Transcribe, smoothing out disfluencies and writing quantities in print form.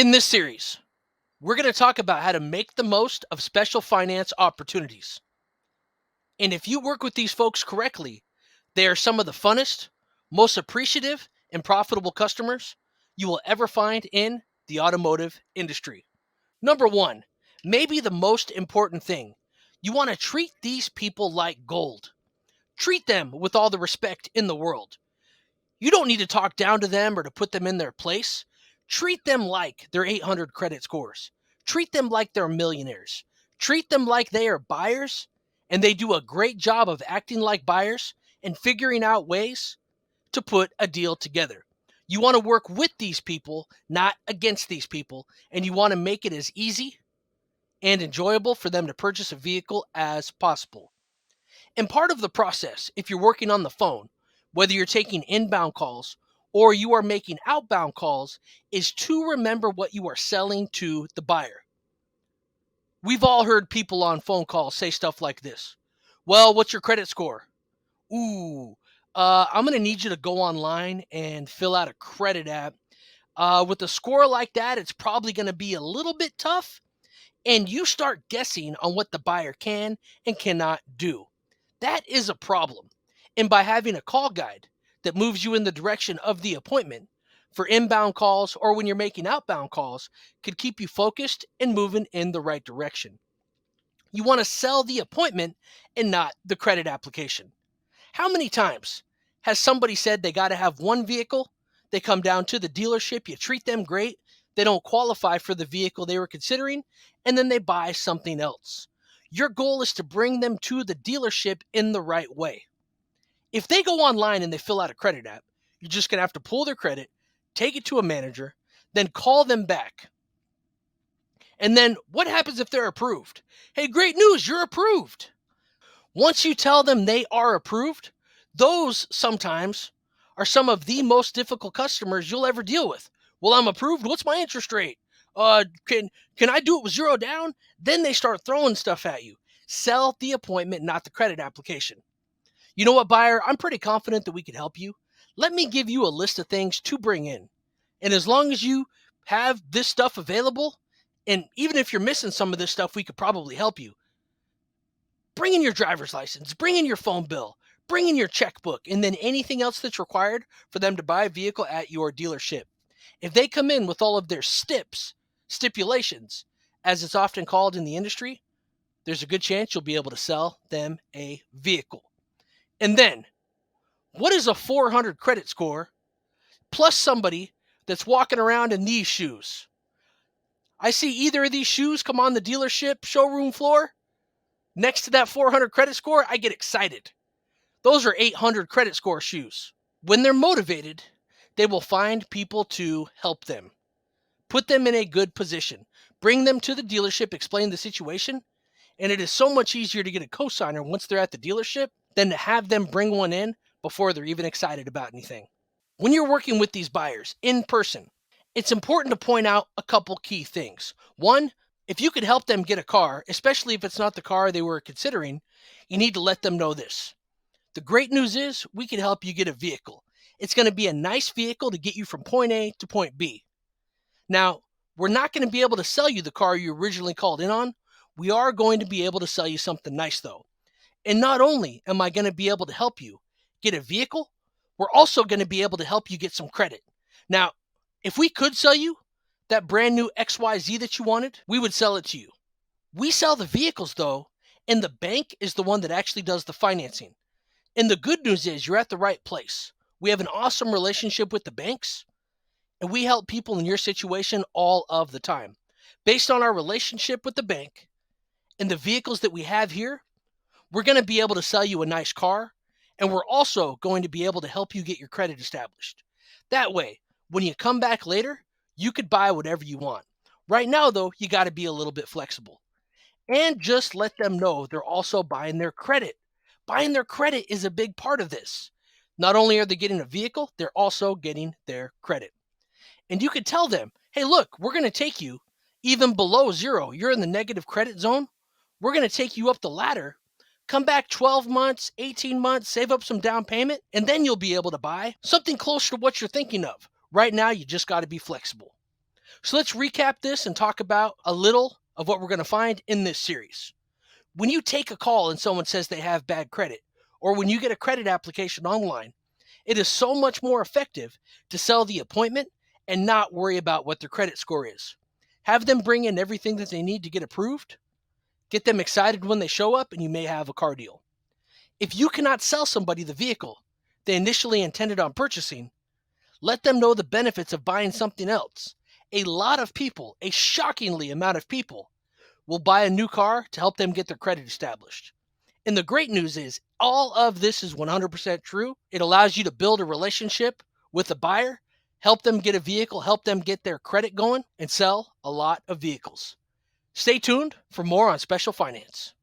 In this series, we're going to talk about how to make the most of special finance opportunities. And if you work with these folks correctly, they are some of the funnest, most appreciative, and profitable customers you will ever find in the automotive industry. Number one, maybe the most important thing, you want to treat these people like gold. Treat them with all the respect in the world. You don't need to talk down to them or to put them in their place. Treat them like they're 800 credit scores. Treat them like they're millionaires. Treat them like they are buyers and they do a great job of acting like buyers and figuring out ways to put a deal together. You want to work with these people, not against these people, and you want to make it as easy and enjoyable for them to purchase a vehicle as possible. And part of the process, if you're working on the phone, whether you're taking inbound calls or you are making outbound calls, is to remember what you are selling to the buyer. We've all heard people on phone calls say stuff like this. Well, what's your credit score? Ooh, I'm going to need you to go online and fill out a credit app. With a score like that, it's probably going to be a little bit tough. And you start guessing on what the buyer can and cannot do. That is a problem. And by having a call guide that moves you in the direction of the appointment for inbound calls or when you're making outbound calls, could keep you focused and moving in the right direction. You want to sell the appointment and not the credit application. How many times has somebody said they got to have one vehicle? They come down to the dealership, you treat them great, they don't qualify for the vehicle they were considering, and then they buy something else. Your goal is to bring them to the dealership in the right way. If they go online and they fill out a credit app, you're just going to have to pull their credit, take it to a manager, then call them back. And then what happens if they're approved? Hey, great news, you're approved. Once you tell them they are approved, those sometimes are some of the most difficult customers you'll ever deal with. Well, I'm approved. What's my interest rate? Can I do it with zero down? Then they start throwing stuff at you. Sell the appointment, not the credit application. You know what, buyer? I'm pretty confident that we can help you. Let me give you a list of things to bring in. And as long as you have this stuff available, and even if you're missing some of this stuff, we could probably help you. Bring in your driver's license, bring in your phone bill, bring in your checkbook, and then anything else that's required for them to buy a vehicle at your dealership. If they come in with all of their stipulations, as it's often called in the industry, there's a good chance you'll be able to sell them a vehicle. And then, what is a 400 credit score plus somebody that's walking around in these shoes? I see either of these shoes come on the dealership showroom floor. Next to that 400 credit score, I get excited. Those are 800 credit score shoes. When they're motivated, they will find people to help them. Put them in a good position. Bring them to the dealership, explain the situation, and it is so much easier to get a cosigner once they're at the dealership than to have them bring one in before they're even excited about anything. When you're working with these buyers in person, it's important to point out a couple key things. One, if you could help them get a car, especially if it's not the car they were considering, you need to let them know this. The great news is we can help you get a vehicle. It's going to be a nice vehicle to get you from point A to point B. Now, we're not going to be able to sell you the car you originally called in on. We are going to be able to sell you something nice, though. And not only am I going to be able to help you get a vehicle, we're also going to be able to help you get some credit. Now, if we could sell you that brand new XYZ that you wanted, we would sell it to you. We sell the vehicles, though, and the bank is the one that actually does the financing. And the good news is you're at the right place. We have an awesome relationship with the banks, and we help people in your situation all of the time. Based on our relationship with the bank and the vehicles that we have here, we're going to be able to sell you a nice car, and we're also going to be able to help you get your credit established. That way, when you come back later, you could buy whatever you want. Right now, though, you got to be a little bit flexible. And just let them know they're also buying their credit. Buying their credit is a big part of this. Not only are they getting a vehicle, they're also getting their credit. And you could tell them, hey, look, we're going to take you even below zero. You're in the negative credit zone. We're going to take you up the ladder. Come back 12 months, 18 months, save up some down payment, and then you'll be able to buy something close to what you're thinking of. Right now, you just got to be flexible. So let's recap this and talk about a little of what we're going to find in this series. When you take a call and someone says they have bad credit, or when you get a credit application online, it is so much more effective to sell the appointment and not worry about what their credit score is. Have them bring in everything that they need to get approved, get them excited when they show up, and you may have a car deal. If you cannot sell somebody the vehicle they initially intended on purchasing, let them know the benefits of buying something else. A lot of people, a shockingly amount of people, will buy a new car to help them get their credit established. And the great news is all of this is 100% true. It allows you to build a relationship with a buyer, help them get a vehicle, help them get their credit going, and sell a lot of vehicles. Stay tuned for more on special finance.